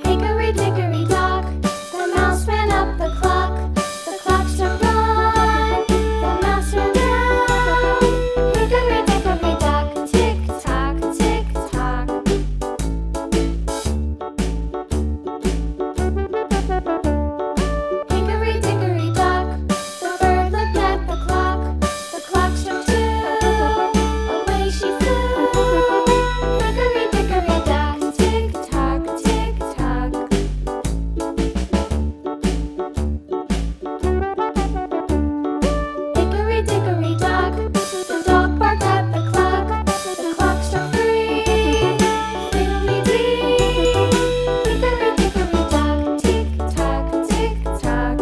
Hickory dickory dock, the mouse ran up the clock. The clock struck one, the mouse ran down. Hickory dickory dock, tick tock, tick tock. Hickory dickory dock, the bird looked at the clock. The clock struck two, away she flew. Hickory dickory dock, tick tock, tick tock. Hickory dickory dock, the dog barked at the clock. The clock struck three, fiddly-dee. Hickory dickory dock, tick tock, tick tock.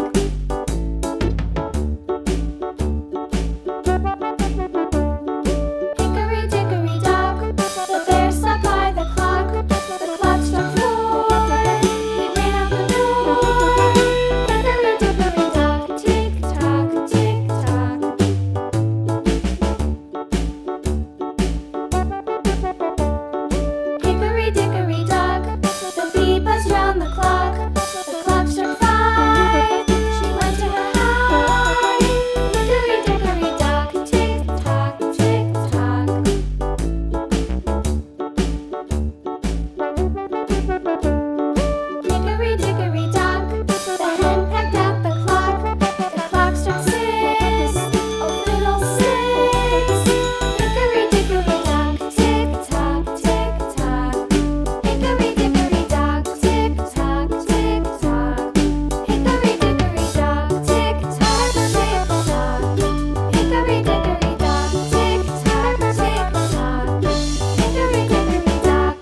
Hickory dickory dock, the bear sat by the clock. The clock struck four, he ran out the door. Hickory dickory dock, tick tock, tick tock. Hickory dickory dock, the bee buzzed round the clock. The clock struck five, she went to her hive. Hickory dickory dock, tick tock, tick tock. Hickory dickory dock, the hen pecked at the clock. The clock struck six, oh fiddlesticks. Hickory dickory dock, tick tock, tick tock. Hickory dickory dock, tick tock, tick tock. Hickory dickory dock, tick tock, tick tock. Hickory dickory dock, tick tock, tick tock. Hickory dickory dock.